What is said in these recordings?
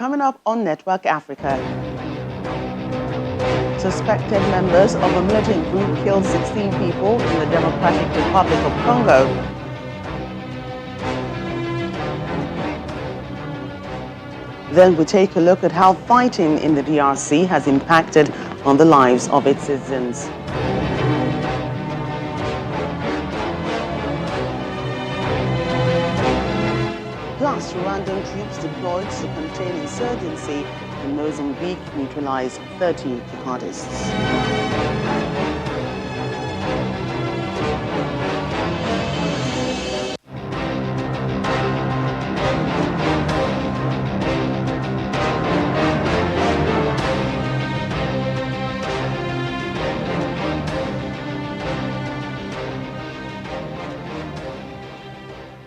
Coming up on Network Africa. Suspected members of a militant group killed 16 people in the Democratic Republic of Congo. Then we take a look at how fighting in the DRC has impacted on the lives of its citizens. Plus, Rwandan troops deployed to contain insurgency in Mozambique neutralized 30 jihadists.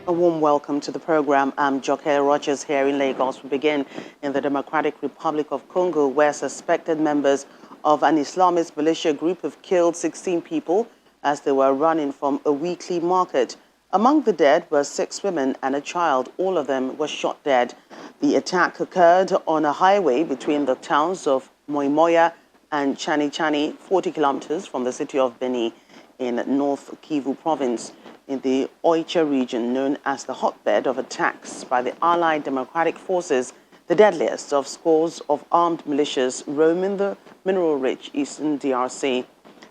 A warm welcome to the program. I'm Joke Rogers here in Lagos. We begin in the Democratic Republic of Congo, where suspected members of an Islamist militia group have killed 16 people as they were running from a weekly market. Among the dead were 6 women and a child. All of them were shot dead. The attack occurred on a highway between the towns of Moimoya and Chani, 40 kilometers from the city of Beni in North Kivu province, in the Oicha region, known as the hotbed of attacks by the Allied Democratic Forces, the deadliest of scores of armed militias roaming the mineral-rich eastern DRC.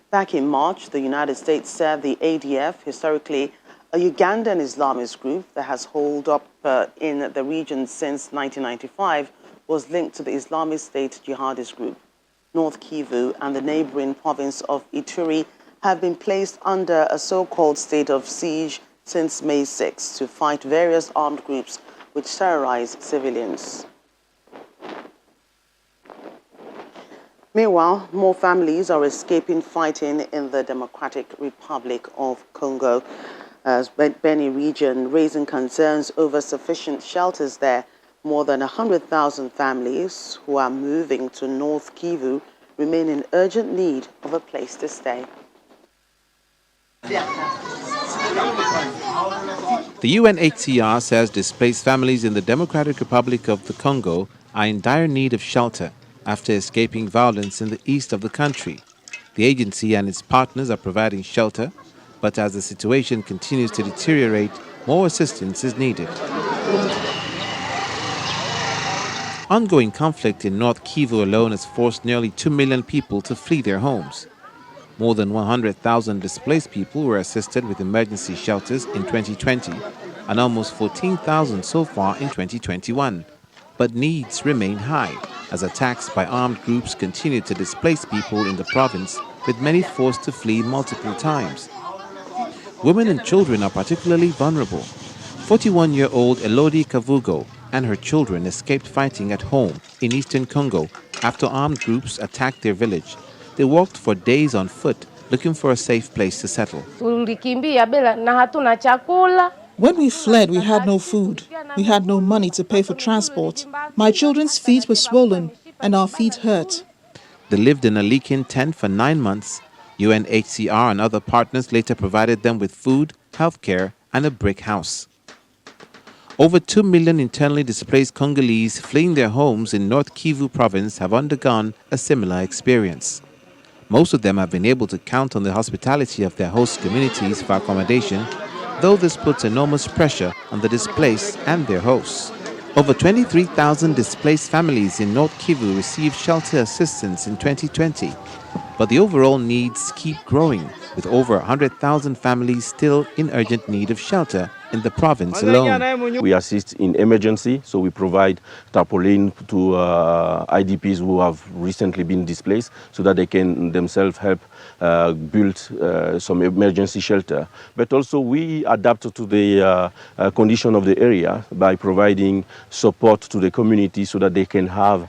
Back in March, the United States said the ADF, historically a Ugandan Islamist group that has holed up in the region since 1995, was linked to the Islamic State jihadist group. North Kivu and the neighboring province of Ituri have been placed under a so-called state of siege since May 6 to fight various armed groups which terrorize civilians. Meanwhile, more families are escaping fighting in the Democratic Republic of Congo, as Beni region, raising concerns over sufficient shelters there. More than 100,000 families who are moving to North Kivu remain in urgent need of a place to stay. The UNHCR says displaced families in the Democratic Republic of the Congo are in dire need of shelter after escaping violence in the east of the country. The agency and its partners are providing shelter, but as the situation continues to deteriorate, more assistance is needed. Ongoing conflict in North Kivu alone has forced nearly 2 million people to flee their homes. More than 100,000 displaced people were assisted with emergency shelters in 2020 and almost 14,000 so far in 2021. But needs remain high as attacks by armed groups continue to displace people in the province, with many forced to flee multiple times. Women and children are particularly vulnerable. 41-year-old Elodie Kavugo and her children escaped fighting at home in eastern Congo after armed groups attacked their village. They walked for days on foot, looking for a safe place to settle. When we fled, we had no food. We had no money to pay for transport. My children's feet were swollen and our feet hurt. They lived in a leaking tent for 9 months. UNHCR and other partners later provided them with food, healthcare, and a brick house. Over 2 million internally displaced Congolese fleeing their homes in North Kivu province have undergone a similar experience. Most of them have been able to count on the hospitality of their host communities for accommodation, though this puts enormous pressure on the displaced and their hosts. Over 23,000 displaced families in North Kivu received shelter assistance in 2020, but the overall needs keep growing, with over 100,000 families still in urgent need of shelter in the province alone. We assist in emergency, so we provide tarpaulin to IDPs who have recently been displaced so that they can themselves help build some emergency shelter. But also we adapt to the condition of the area by providing support to the community so that they can have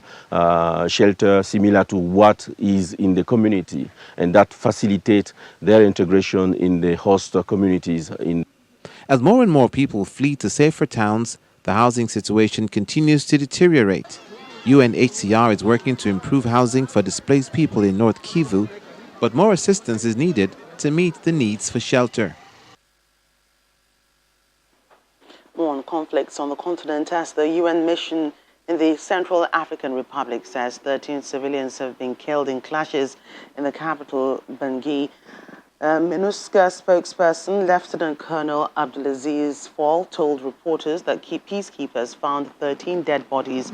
shelter similar to what is in the community, and that facilitates their integration in the host communities. As more and more people flee to safer towns, the housing situation continues to deteriorate. UNHCR is working to improve housing for displaced people in North Kivu, but more assistance is needed to meet the needs for shelter. More on conflicts on the continent as the UN mission in the Central African Republic says 13 civilians have been killed in clashes in the capital, Bangui. MINUSCA spokesperson Lieutenant Colonel Abdulaziz Fall told reporters that peacekeepers found 13 dead bodies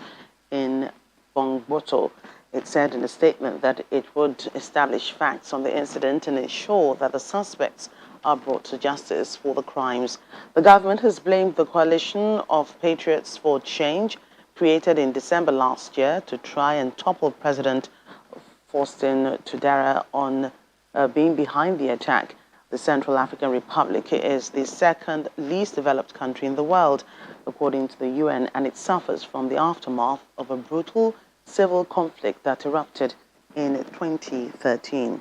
in Bongboto. It said in a statement that it would establish facts on the incident and ensure that the suspects are brought to justice for the crimes. The government has blamed the coalition of Patriots for Change, created in December last year, to try and topple President Faustin Tudera on being behind the attack. The Central African Republic is the second least developed country in the world, according to the UN, and it suffers from the aftermath of a brutal civil conflict that erupted in 2013.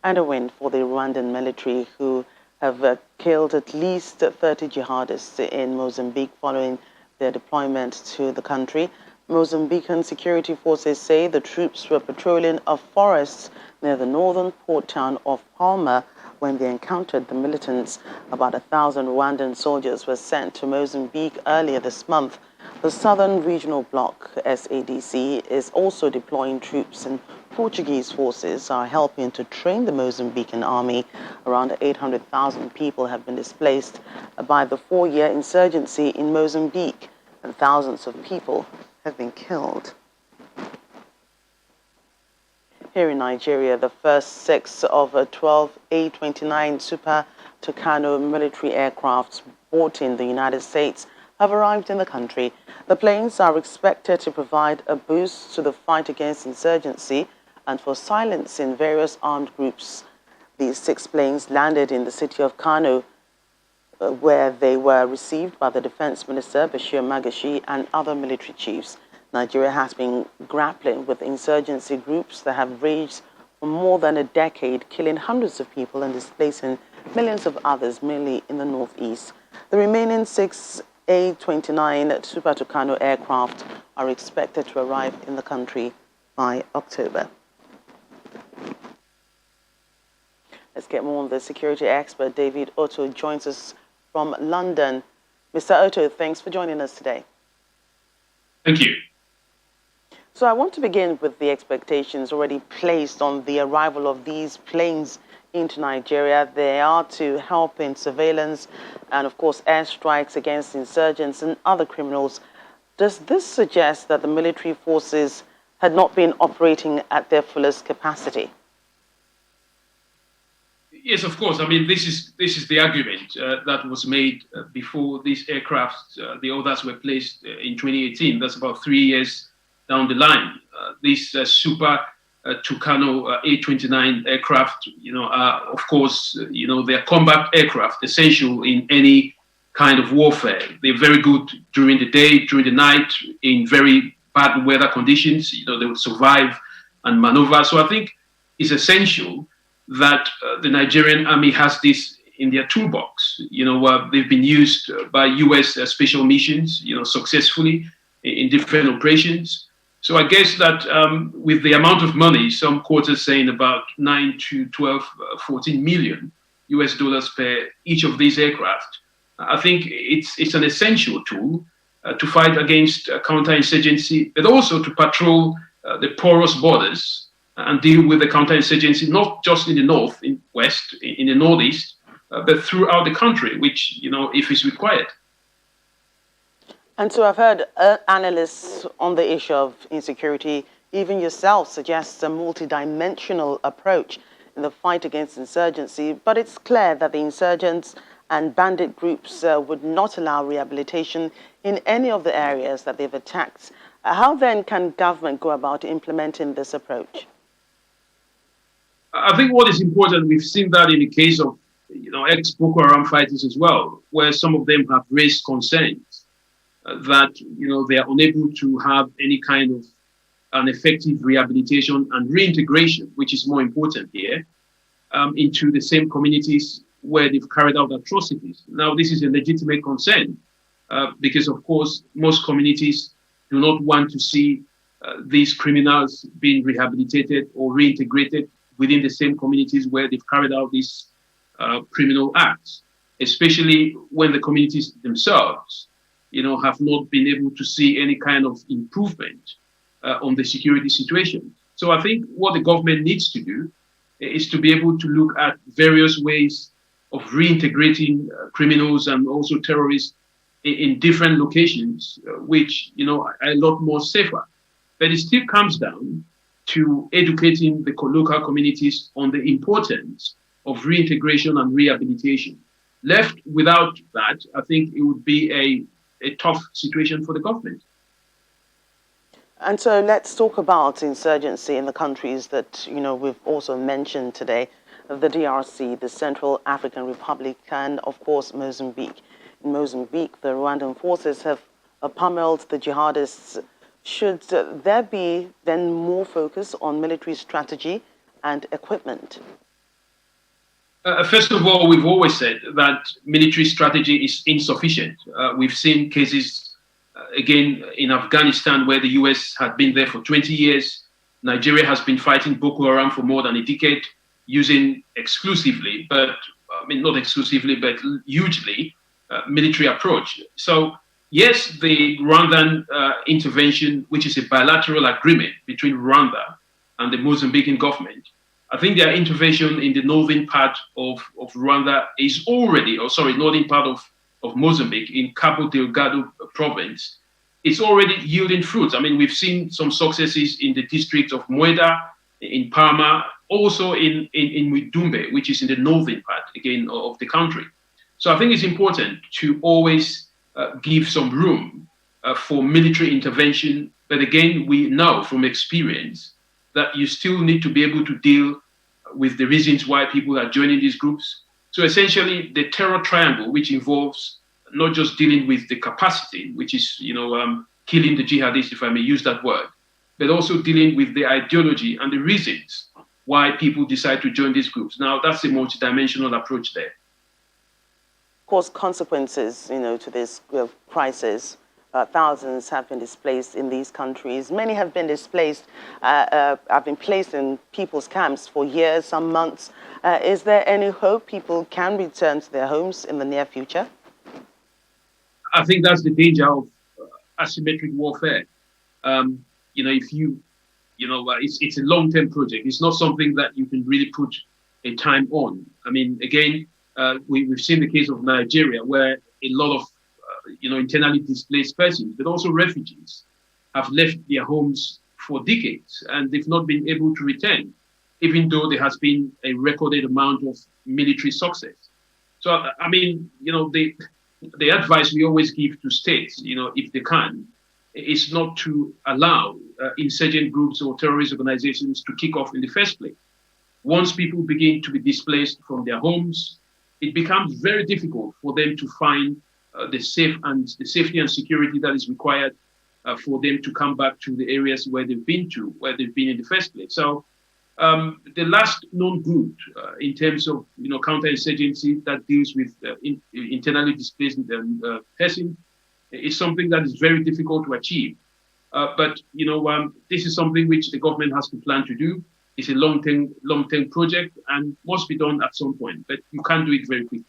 And a win for the Rwandan military, who have killed at least 30 jihadists in Mozambique following their deployment to the country. Mozambican security forces say the troops were patrolling a forest near the northern port town of Palma when they encountered the militants. About 1,000 Rwandan soldiers were sent to Mozambique earlier this month. The Southern Regional Bloc, SADC, is also deploying troops, and Portuguese forces are helping to train the Mozambican army. Around 800,000 people have been displaced by the 4-year insurgency in Mozambique, and thousands of people have been killed. Here in Nigeria, the first 6 of 12 A-29 Super Tucano military aircrafts bought in the United States have arrived in the country. The planes are expected to provide a boost to the fight against insurgency and for silencing various armed groups. These 6 planes landed in the city of Kano, where they were received by the Defense Minister Bashir Magashi and other military chiefs. Nigeria has been grappling with insurgency groups that have raged for more than a decade, killing hundreds of people and displacing millions of others, mainly in the northeast. The remaining 6 A-29 Super Tucano aircraft are expected to arrive in the country by October. Let's get more on the security expert. David Otto joins us from London. Mr. Otto, thanks for joining us today. Thank you. So I want to begin with the expectations already placed on the arrival of these planes into Nigeria. They are to help in surveillance and, of course, airstrikes against insurgents and other criminals. Does this suggest that the military forces had not been operating at their fullest capacity? Yes, of course. I mean, this is the argument that was made before these aircraft, the others were placed in 2018. That's about 3 years down the line. These Super Tucano A-29 aircraft, are, of course, they're combat aircraft, essential in any kind of warfare. They're very good during the day, during the night, in very bad weather conditions. They would survive and maneuver. So I think it's essential that the Nigerian army has this in their toolbox. They've been used by U.S. special missions, successfully in different operations. So I guess that with the amount of money, some quarters saying about 9 to 12, 14 million US dollars per each of these aircraft, I think it's an essential tool to fight against counterinsurgency, but also to patrol the porous borders and deal with the counterinsurgency, not just in the north, in west, in the northeast, but throughout the country, which, if it's required. And so I've heard analysts on the issue of insecurity, even yourself, suggest a multidimensional approach in the fight against insurgency. But it's clear that the insurgents and bandit groups would not allow rehabilitation in any of the areas that they've attacked. How then can government go about implementing this approach? I think what is important, we've seen that in the case of ex-Boko Haram fighters as well, where some of them have raised concerns that they are unable to have any kind of an effective rehabilitation and reintegration, which is more important here, into the same communities where they've carried out atrocities. Now, this is a legitimate concern because, of course, most communities do not want to see these criminals being rehabilitated or reintegrated within the same communities where they've carried out these criminal acts. especially when the communities themselves, have not been able to see any kind of improvement on the security situation. So I think what the government needs to do is to be able to look at various ways of reintegrating criminals and also terrorists in different locations, which are a lot more safer. But it still comes down to educating the local communities on the importance of reintegration and rehabilitation. Left without that, I think it would be a tough situation for the government. And so let's talk about insurgency in the countries that, we've also mentioned today, the DRC, the Central African Republic, and of course, Mozambique. In Mozambique, the Rwandan forces have pummeled the jihadists. Should there be then more focus on military strategy and equipment? First of all, we've always said that military strategy is insufficient. We've seen cases, again, in Afghanistan, where the US had been there for 20 years. Nigeria has been fighting Boko Haram for more than a decade, using exclusively, but not exclusively, but hugely military approach. So, yes, the Rwandan intervention, which is a bilateral agreement between Rwanda and the Mozambican government, I think their intervention in the northern part of Rwanda is already, northern part of Mozambique in Cabo Delgado province, it's already yielding fruits. I mean, we've seen some successes in the district of Mueda, in Parma, also in Muidumbe, which is in the northern part, again, of the country. So I think it's important to always give some room for military intervention. But again, we know from experience that you still need to be able to deal with the reasons why people are joining these groups. So essentially, the terror triangle, which involves not just dealing with the capacity, which is, killing the jihadists, if I may use that word, but also dealing with the ideology and the reasons why people decide to join these groups. Now, that's a multidimensional approach there. Of course, consequences, to this crisis. Thousands have been displaced in these countries. Many have been displaced, have been placed in people's camps for years, some months. Is there any hope people can return to their homes in the near future? I think that's the danger of asymmetric warfare. If it's a long-term project. It's not something that you can really put a time on. I mean, again, we've seen the case of Nigeria, where a lot of internally displaced persons, but also refugees, have left their homes for decades, and they've not been able to return, even though there has been a recorded amount of military success. So, I mean, the advice we always give to states, if they can, is not to allow insurgent groups or terrorist organizations to kick off in the first place. Once people begin to be displaced from their homes, it becomes very difficult for them to find the safety and security that is required for them to come back to the areas where they've been in the first place. So the last known group in terms of counterinsurgency that deals with internally displaced persons is something that is very difficult to achieve. But this is something which the government has to plan to do. It's a long-term project and must be done at some point, but you can't do it very quickly.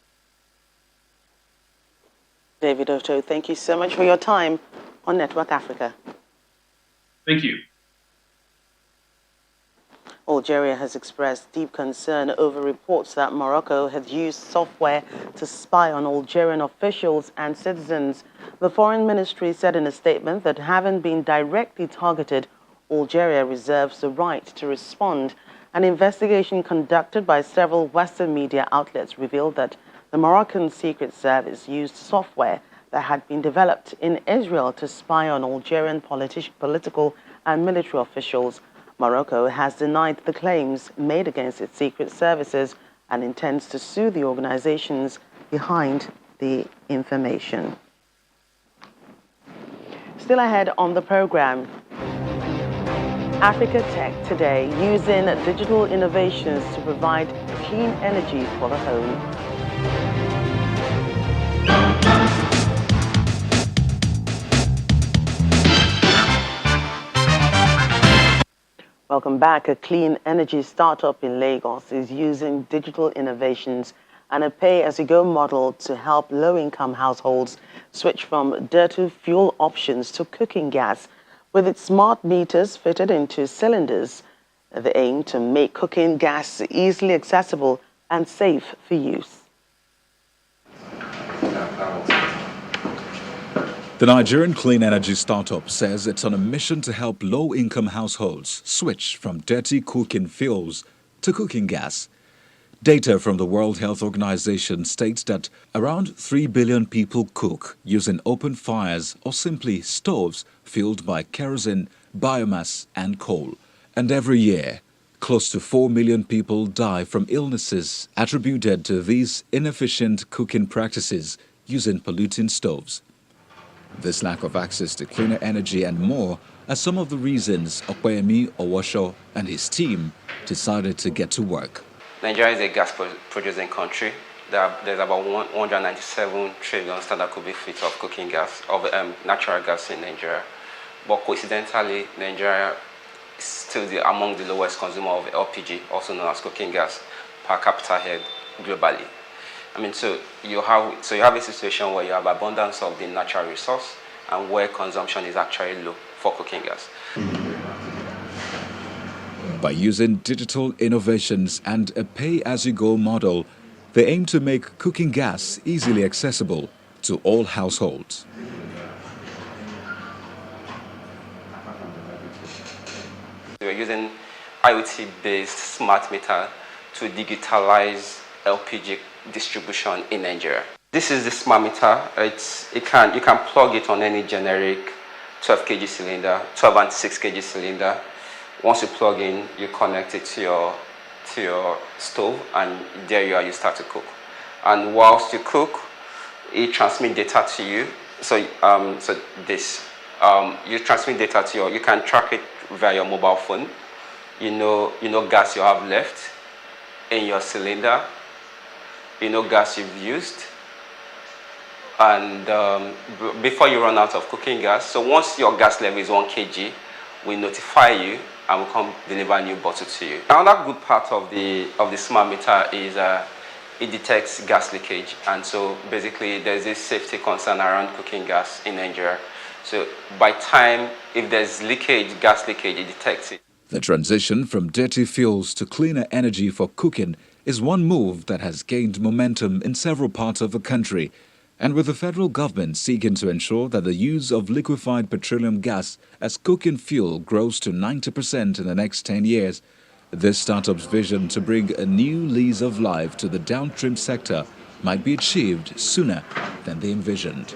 David Otto, thank you so much for your time on Network Africa. Thank you. Algeria has expressed deep concern over reports that Morocco had used software to spy on Algerian officials and citizens. The Foreign Ministry said in a statement that having been directly targeted, Algeria reserves the right to respond. An investigation conducted by several Western media outlets revealed that the Moroccan Secret Service used software that had been developed in Israel to spy on Algerian political and military officials. Morocco has denied the claims made against its secret services and intends to sue the organizations behind the information. Still ahead on the program, Africa Tech today, using digital innovations to provide clean energy for the home. Welcome back. A clean energy startup in Lagos is using digital innovations and a pay-as-you-go model to help low-income households switch from dirty fuel options to cooking gas. With its smart meters fitted into cylinders, the aim to make cooking gas easily accessible and safe for use. The Nigerian clean energy startup says it's on a mission to help low-income households switch from dirty cooking fuels to cooking gas. Data from the World Health Organization states that around 3 billion people cook using open fires or simply stoves fueled by kerosene, biomass and coal. And every year, close to 4 million people die from illnesses attributed to these inefficient cooking practices using polluting stoves. This lack of access to cleaner energy and more are some of the reasons Okweyemi Owosho and his team decided to get to work. Nigeria is a gas-producing country. There's about 197 trillion standard cubic feet of cooking gas, of natural gas in Nigeria. But coincidentally, Nigeria is still among the lowest consumer of LPG, also known as cooking gas, per capita head globally. I mean, so you have a situation where you have abundance of the natural resource and where consumption is actually low for cooking gas. By using digital innovations and a pay-as-you-go model, they aim to make cooking gas easily accessible to all households. We're using IoT-based smart meter to digitalize LPG distribution in Nigeria. This is the smart meter. You can plug it on any generic 12 kg cylinder, 12 and 6 kg cylinder. Once you plug in, you connect it to your stove, and there you are, you start to cook. And whilst you cook, it transmits data to you. You transmit data to you can track it via your mobile phone. You know gas you have left in your cylinder. You know gas you've used. And before you run out of cooking gas, so once your gas level is 1 kg, we notify you and we'll come deliver a new bottle to you. Another good part of the smart meter is it detects gas leakage, and so basically there's this safety concern around cooking gas in Nigeria. So by time, if there's leakage, gas leakage, it detects it. The transition from dirty fuels to cleaner energy for cooking is one move that has gained momentum in several parts of the country, and with the federal government seeking to ensure that the use of liquefied petroleum gas as cooking fuel grows to 90% in the next 10 years, this startup's vision to bring a new lease of life to the downstream sector might be achieved sooner than they envisioned.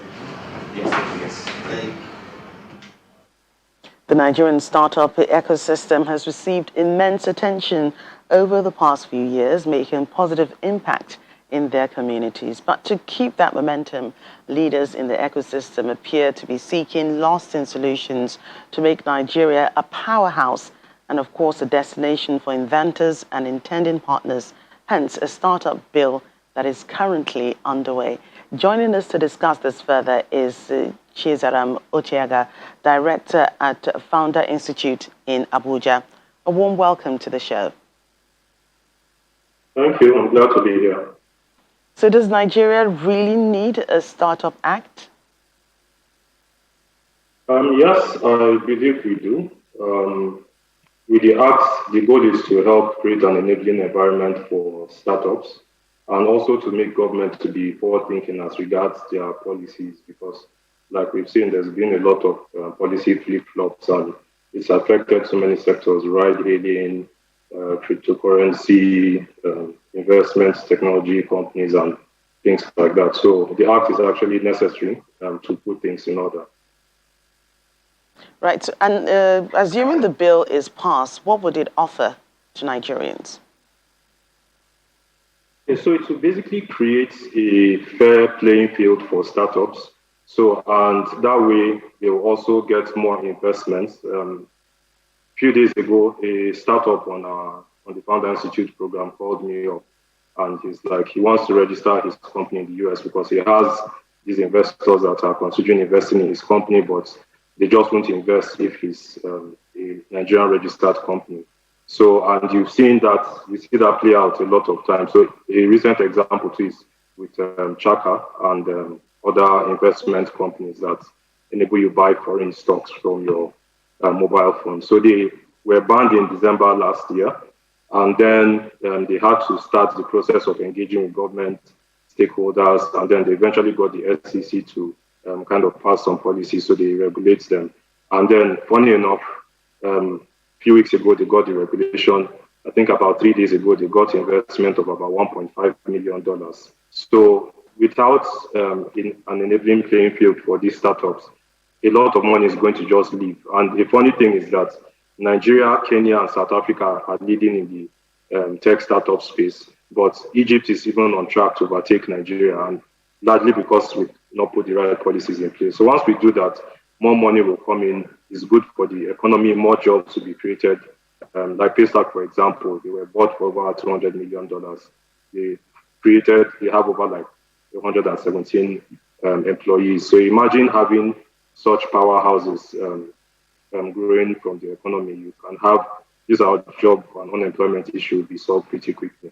The Nigerian startup ecosystem has received immense attention over the past few years, making a positive impact in their communities. But to keep that momentum, leaders in the ecosystem appear to be seeking lasting solutions to make Nigeria a powerhouse and, of course, a destination for inventors and intending partners, hence a startup bill that is currently underway. Joining us to discuss this further is Chizaram Ochiaga, Director at Founder Institute in Abuja. A warm welcome to the show. Thank you. I'm glad to be here. So does Nigeria really need a Startup Act? Yes, I believe we do. With the Act, the goal is to help create an enabling environment for startups and also to make government to be forward-thinking as regards their policies, because like we've seen, there's been a lot of policy flip-flops and it's affected so many sectors, ride-hailing, cryptocurrency, investments, technology companies, and things like that. So the Act is actually necessary to put things in order. Right. And assuming the bill is passed, what would it offer to Nigerians? So it will basically create a fair playing field for startups. So, and that way they will also get more investments. A few days ago, a startup on the Founder Institute program called me up, and he's like, he wants to register his company in the US because he has these investors that are considering investing in his company, but they just won't invest if he's a Nigerian registered company. So, and you see that play out a lot of times. So, a recent example too is with Chaka and other investment companies that enable you buy foreign stocks from your mobile phone. So they were banned in December last year, and then they had to start the process of engaging with government stakeholders, and then they eventually got the SEC to kind of pass some policies so they regulate them. And then, funny enough, a few weeks ago they got the regulation. I think about 3 days ago they got investment of about $1.5 million. So without an enabling playing field for these startups, a lot of money is going to just leave. And the funny thing is that Nigeria, Kenya, and South Africa are leading in the tech startup space, but Egypt is even on track to overtake Nigeria, and largely because we've not put the right policies in place. So once we do that, more money will come in. It's good for the economy, more jobs will be created. Like Paystack, for example, they were bought for over $200 million. They have over like 117 employees. So imagine having such powerhouses growing from the economy. You can have this our job and unemployment issue be solved pretty quickly.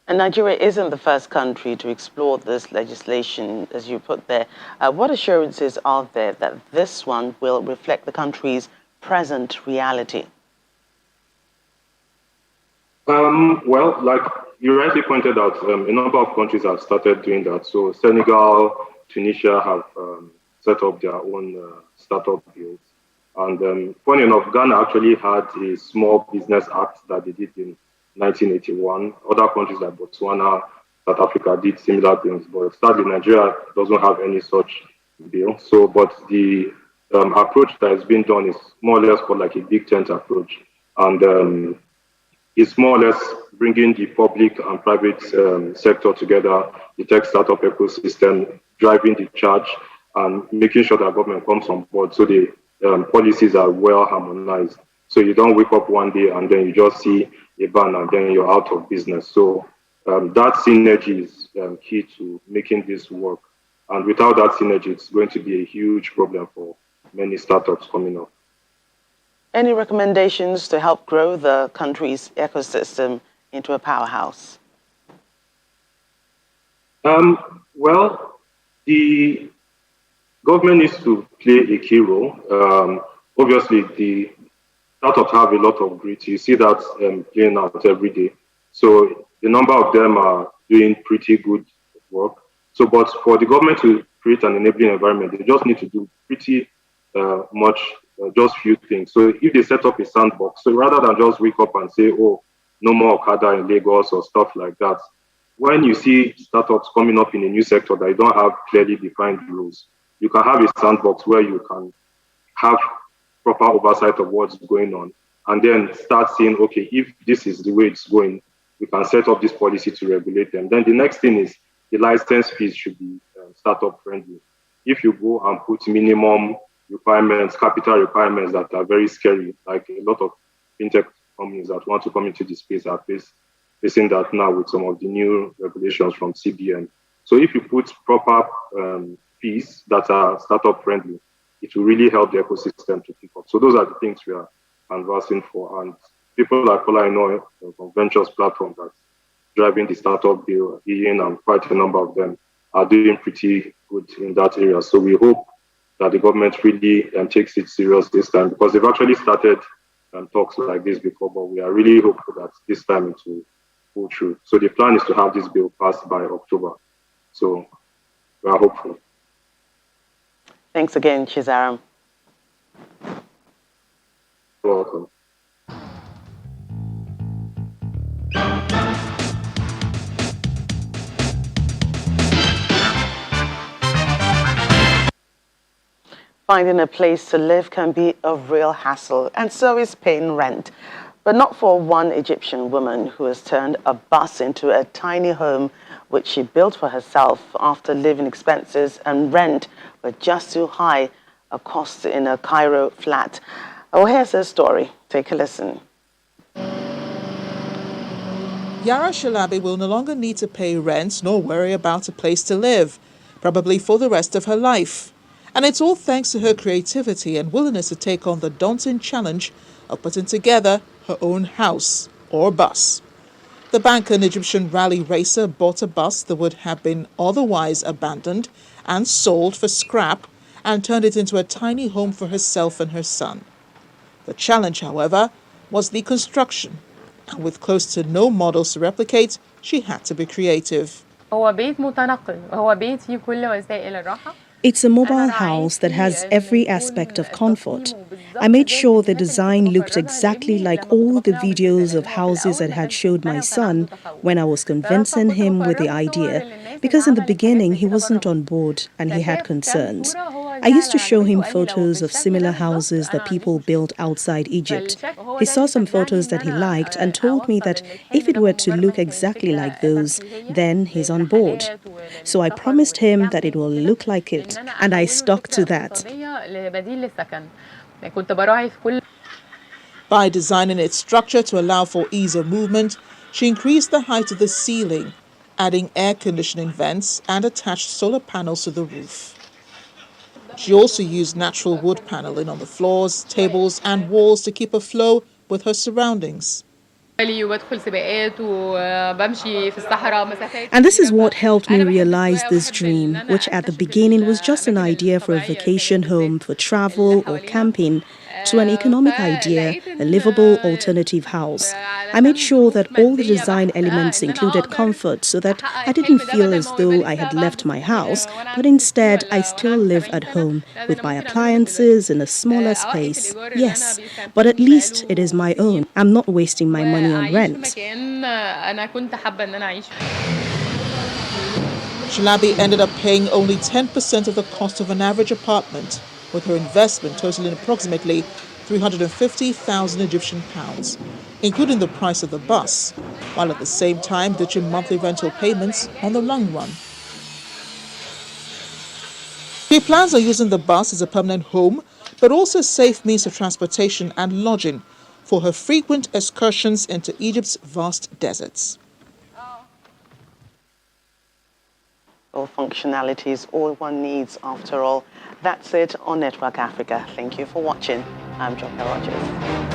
And Nigeria isn't the first country to explore this legislation, as you put there. What assurances are there that this one will reflect the country's present reality? Well, like you rightly pointed out, a number of countries have started doing that. So Senegal, Tunisia have set up their own startup bills. And funny enough, Ghana actually had a small business act that they did in 1981. Other countries like Botswana, South Africa did similar things, but sadly Nigeria doesn't have any such bill. So, but the approach that has been done is more or less called like a big tent approach, and it's more or less bringing the public and private sector together, the tech startup ecosystem, driving the charge, and making sure that government comes on board so the policies are well harmonized. So you don't wake up one day and then you just see a ban and then you're out of business. So that synergy is key to making this work. And without that synergy, it's going to be a huge problem for many startups coming up. Any recommendations to help grow the country's ecosystem into a powerhouse? Well, the government needs to play a key role. Obviously, the startups have a lot of grit. You see that playing out every day. So the number of them are doing pretty good work. So, but for the government to create an enabling environment, they just need to do pretty much, just few things. So if they set up a sandbox, so rather than just wake up and say, oh, no more Okada in Lagos or stuff like that, when you see startups coming up in a new sector that you don't have clearly defined rules, you can have a sandbox where you can have proper oversight of what's going on, and then start saying, okay, if this is the way it's going, we can set up this policy to regulate them. Then the next thing is the license fees should be startup friendly. If you go and put minimum requirements, capital requirements that are very scary, like a lot of fintech companies that want to come into this space are facing that now with some of the new regulations from CBN. So if you put proper fees that are startup friendly, it will really help the ecosystem to pick up. So those are the things we are canvassing for. And people like Ola, I know, from Ventures platform that's driving the startup bill, Ian, and quite a number of them are doing pretty good in that area. So we hope that the government really takes it serious this time, because they've actually started talks like this before, but we are really hopeful that this time it will go through. So the plan is to have this bill passed by October. So we are hopeful. Thanks again, Chizaram. You're welcome. Finding a place to live can be a real hassle, and so is paying rent. But not for one Egyptian woman who has turned a bus into a tiny home which she built for herself after living expenses and rent were just too high, a cost in a Cairo flat. Oh, here's her story. Take a listen. Yara Shalabi will no longer need to pay rent nor worry about a place to live, probably for the rest of her life. And it's all thanks to her creativity and willingness to take on the daunting challenge of putting together her own house or bus. The banker, an Egyptian rally racer, bought a bus that would have been otherwise abandoned and sold for scrap and turned it into a tiny home for herself and her son. The challenge, however, was the construction, and with close to no models to replicate, she had to be creative. It's a mobile house that has every aspect of comfort. I made sure the design looked exactly like all the videos of houses I had showed my son when I was convincing him with the idea, because in the beginning he wasn't on board and he had concerns. I used to show him photos of similar houses that people built outside Egypt. He saw some photos that he liked and told me that if it were to look exactly like those, then he's on board. So I promised him that it will look like it, and I stuck to that. By designing its structure to allow for ease of movement, she increased the height of the ceiling, adding air conditioning vents and attached solar panels to the roof. She also used natural wood paneling on the floors, tables, and walls to keep a flow with her surroundings. And this is what helped me realize this dream, which at the beginning was just an idea for a vacation home for travel or camping, to an economic idea, a livable alternative house. I made sure that all the design elements included comfort so that I didn't feel as though I had left my house, but instead I still live at home with my appliances in a smaller space. Yes, but at least it is my own. I'm not wasting my money on rent. Shalabi ended up paying only 10% of the cost of an average apartment, with her investment totaling approximately 350,000 Egyptian pounds, including the price of the bus, while at the same time ditching monthly rental payments on the long run. She plans on using the bus as a permanent home, but also a safe means of transportation and lodging for her frequent excursions into Egypt's vast deserts. All functionalities, all one needs after all. That's it on Network Africa. Thank you for watching. I'm Joker Rogers.